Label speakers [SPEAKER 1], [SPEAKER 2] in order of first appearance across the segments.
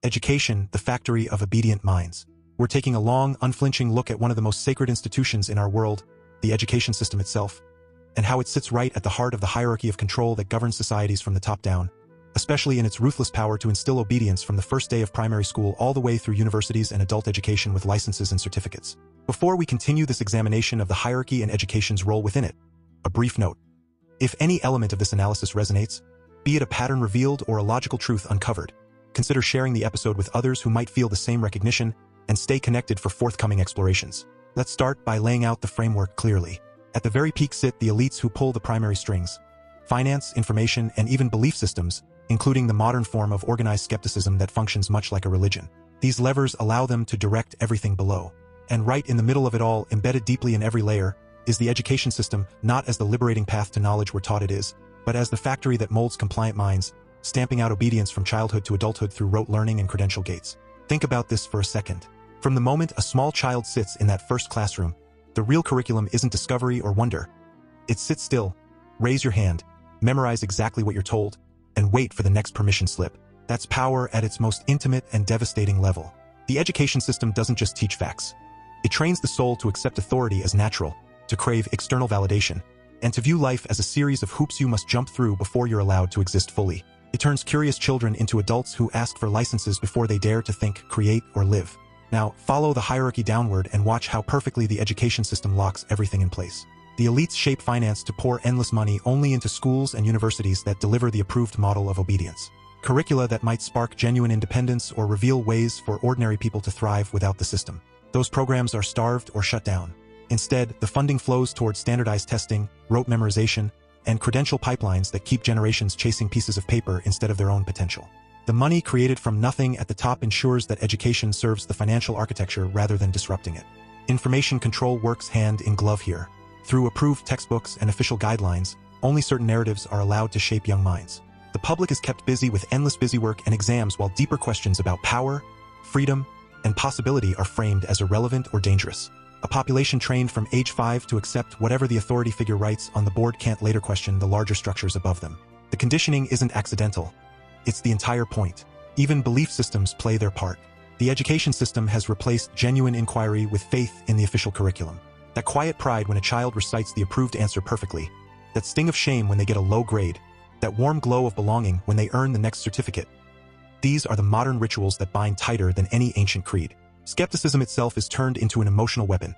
[SPEAKER 1] Education, the factory of obedient minds. We're taking a long, unflinching look at one of the most sacred institutions in our world, the education system itself, and how it sits right at the heart of the hierarchy of control that governs societies from the top down, especially in its ruthless power to instill obedience from the first day of primary school all the way through universities and adult education with licenses and certificates. Before we continue this examination of the hierarchy and education's role within it, a brief note. If any element of this analysis resonates, be it a pattern revealed or a logical truth uncovered, consider sharing the episode with others who might feel the same recognition and stay connected for forthcoming explorations. Let's start by laying out the framework clearly. At the very peak sit the elites who pull the primary strings. Finance, information, and even belief systems, including the modern form of organized skepticism that functions much like a religion. These levers allow them to direct everything below. And right in the middle of it all, embedded deeply in every layer, is the education system, not as the liberating path to knowledge we're taught it is, but as the factory that molds compliant minds, stamping out obedience from childhood to adulthood through rote learning and credential gates. Think about this for a second. From the moment a small child sits in that first classroom, the real curriculum isn't discovery or wonder. It's sit still, raise your hand, memorize exactly what you're told, and wait for the next permission slip. That's power at its most intimate and devastating level. The education system doesn't just teach facts. It trains the soul to accept authority as natural, to crave external validation, and to view life as a series of hoops you must jump through before you're allowed to exist fully. It turns curious children into adults who ask for licenses before they dare to think, create, or live. Now, follow the hierarchy downward and watch how perfectly the education system locks everything in place. The elites shape finance to pour endless money only into schools and universities that deliver the approved model of obedience. Curricula that might spark genuine independence or reveal ways for ordinary people to thrive without the system. Those programs are starved or shut down. Instead, the funding flows towards standardized testing, rote memorization, and credential pipelines that keep generations chasing pieces of paper instead of their own potential. The money created from nothing at the top ensures that education serves the financial architecture rather than disrupting it. Information control works hand in glove here. Through approved textbooks and official guidelines, only certain narratives are allowed to shape young minds. The public is kept busy with endless busywork and exams while deeper questions about power, freedom, and possibility are framed as irrelevant or dangerous. A population trained from age 5 to accept whatever the authority figure writes on the board can't later question the larger structures above them. The conditioning isn't accidental. It's the entire point. Even belief systems play their part. The education system has replaced genuine inquiry with faith in the official curriculum. That quiet pride when a child recites the approved answer perfectly, that sting of shame when they get a low grade, that warm glow of belonging when they earn the next certificate. These are the modern rituals that bind tighter than any ancient creed. Skepticism itself is turned into an emotional weapon.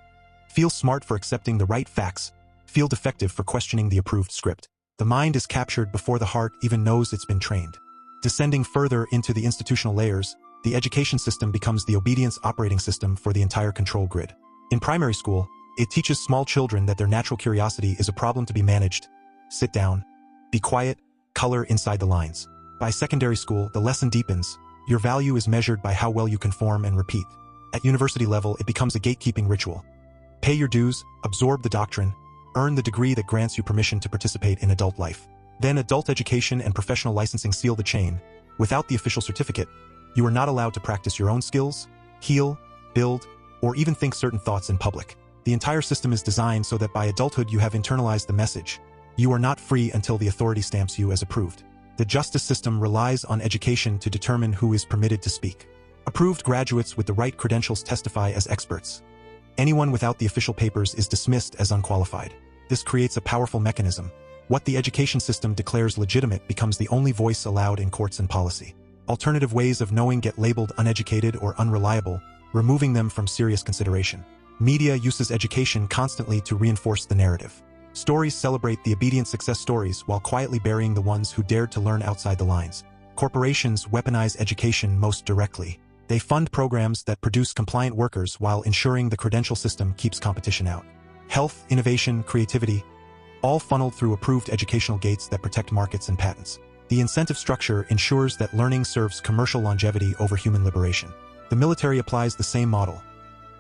[SPEAKER 1] Feel smart for accepting the right facts, feel defective for questioning the approved script. The mind is captured before the heart even knows it's been trained. Descending further into the institutional layers, the education system becomes the obedience operating system for the entire control grid. In primary school, it teaches small children that their natural curiosity is a problem to be managed. Sit down, be quiet, color inside the lines. By secondary school, the lesson deepens. Your value is measured by how well you conform and repeat. At university level, it becomes a gatekeeping ritual. Pay your dues, absorb the doctrine, earn the degree that grants you permission to participate in adult life. Then adult education and professional licensing seal the chain. Without the official certificate, you are not allowed to practice your own skills, heal, build, or even think certain thoughts in public. The entire system is designed so that by adulthood you have internalized the message. You are not free until the authority stamps you as approved. The justice system relies on education to determine who is permitted to speak. Approved graduates with the right credentials testify as experts. Anyone without the official papers is dismissed as unqualified. This creates a powerful mechanism. What the education system declares legitimate becomes the only voice allowed in courts and policy. Alternative ways of knowing get labeled uneducated or unreliable, removing them from serious consideration. Media uses education constantly to reinforce the narrative. Stories celebrate the obedient success stories while quietly burying the ones who dared to learn outside the lines. Corporations weaponize education most directly. They fund programs that produce compliant workers while ensuring the credential system keeps competition out. Health, innovation, creativity, all funneled through approved educational gates that protect markets and patents. The incentive structure ensures that learning serves commercial longevity over human liberation. The military applies the same model.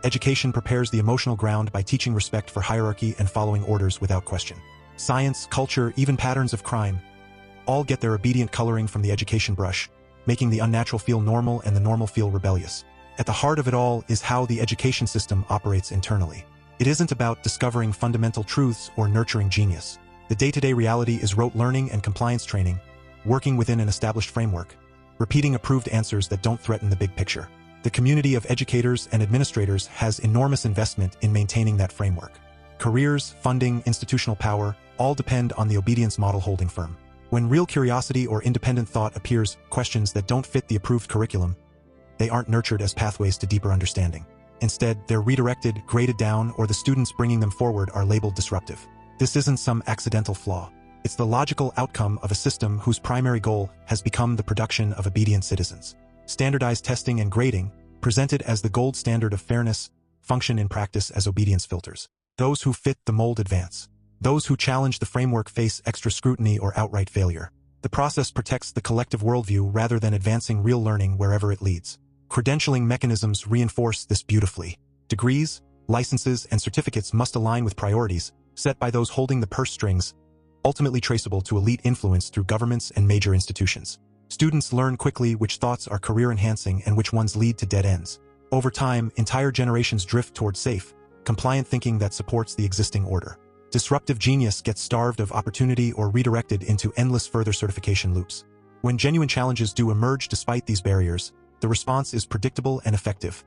[SPEAKER 1] Education prepares the emotional ground by teaching respect for hierarchy and following orders without question. Science, culture, even patterns of crime, all get their obedient coloring from the education brush, making the unnatural feel normal and the normal feel rebellious. At the heart of it all is how the education system operates internally. It isn't about discovering fundamental truths or nurturing genius. The day-to-day reality is rote learning and compliance training, working within an established framework. repeating approved answers that don't threaten the big picture. The community of educators and administrators has enormous investment in maintaining that framework. Careers, funding, institutional power, all depend on the obedience model holding firm. When real curiosity or independent thought appears, questions that don't fit the approved curriculum, they aren't nurtured as pathways to deeper understanding. Instead, they're redirected, graded down, or the students bringing them forward are labeled disruptive. This isn't some accidental flaw. It's the logical outcome of a system whose primary goal has become the production of obedient citizens. Standardized testing and grading, presented as the gold standard of fairness, function in practice as obedience filters. Those who fit the mold advance. Those who challenge the framework face extra scrutiny or outright failure. The process protects the collective worldview rather than advancing real learning wherever it leads. Credentialing mechanisms reinforce this beautifully. Degrees, licenses, and certificates must align with priorities set by those holding the purse strings, ultimately traceable to elite influence through governments and major institutions. Students learn quickly which thoughts are career-enhancing and which ones lead to dead ends. Over time, entire generations drift toward safe, compliant thinking that supports the existing order. Disruptive genius gets starved of opportunity or redirected into endless further certification loops. When genuine challenges do emerge despite these barriers, the response is predictable and effective.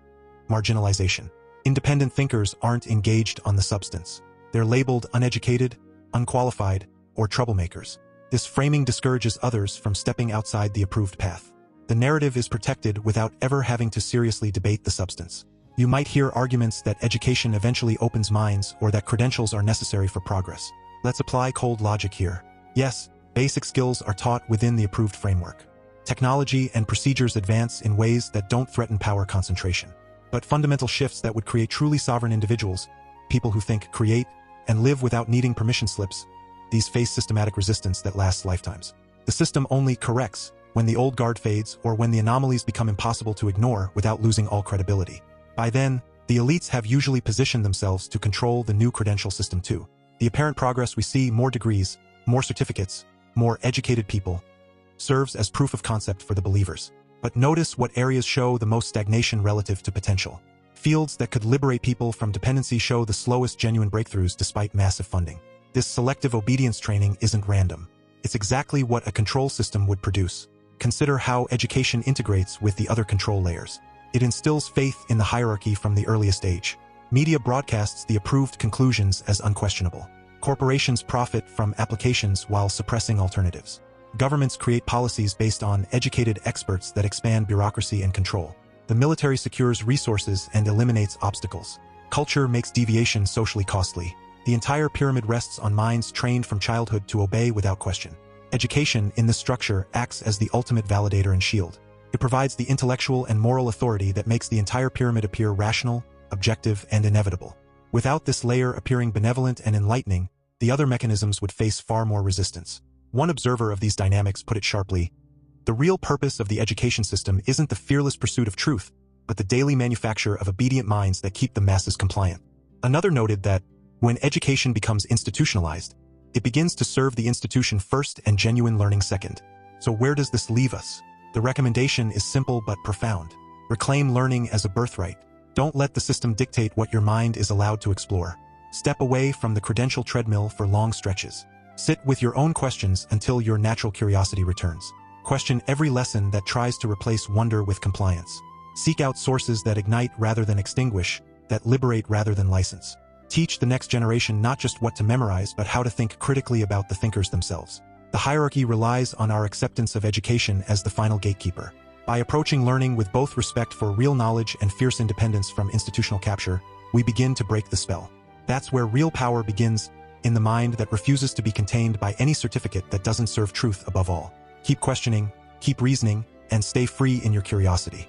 [SPEAKER 1] Marginalization. Independent thinkers aren't engaged on the substance. They're labeled uneducated, unqualified, or troublemakers. This framing discourages others from stepping outside the approved path. The narrative is protected without ever having to seriously debate the substance. You might hear arguments that education eventually opens minds or that credentials are necessary for progress. Let's apply cold logic here. Yes, basic skills are taught within the approved framework. Technology and procedures advance in ways that don't threaten power concentration. But fundamental shifts that would create truly sovereign individuals, people who think, create, and live without needing permission slips, these face systematic resistance that lasts lifetimes. The system only corrects when the old guard fades or when the anomalies become impossible to ignore without losing all credibility. By then, the elites have usually positioned themselves to control the new credential system too. The apparent progress we see, more degrees, more certificates, more educated people, serves as proof of concept for the believers. But notice what areas show the most stagnation relative to potential. Fields that could liberate people from dependency show the slowest genuine breakthroughs despite massive funding. This selective obedience training isn't random. It's exactly what a control system would produce. Consider how education integrates with the other control layers. It instills faith in the hierarchy from the earliest age. Media broadcasts the approved conclusions as unquestionable. Corporations profit from applications while suppressing alternatives. Governments create policies based on educated experts that expand bureaucracy and control. The military secures resources and eliminates obstacles. Culture makes deviation socially costly. The entire pyramid rests on minds trained from childhood to obey without question. Education in this structure acts as the ultimate validator and shield. It provides the intellectual and moral authority that makes the entire pyramid appear rational, objective, and inevitable. Without this layer appearing benevolent and enlightening, the other mechanisms would face far more resistance. One observer of these dynamics put it sharply: the real purpose of the education system isn't the fearless pursuit of truth, but the daily manufacture of obedient minds that keep the masses compliant. Another noted that, when education becomes institutionalized, it begins to serve the institution first and genuine learning second. So where does this leave us? The recommendation is simple but profound. Reclaim learning as a birthright. Don't let the system dictate what your mind is allowed to explore. Step away from the credential treadmill for long stretches. Sit with your own questions until your natural curiosity returns. Question every lesson that tries to replace wonder with compliance. Seek out sources that ignite rather than extinguish, that liberate rather than license. Teach the next generation not just what to memorize but how to think critically about the thinkers themselves. The hierarchy relies on our acceptance of education as the final gatekeeper. By approaching learning with both respect for real knowledge and fierce independence from institutional capture, we begin to break the spell. That's where real power begins, in the mind that refuses to be contained by any certificate that doesn't serve truth above all. Keep questioning, keep reasoning, and stay free in your curiosity.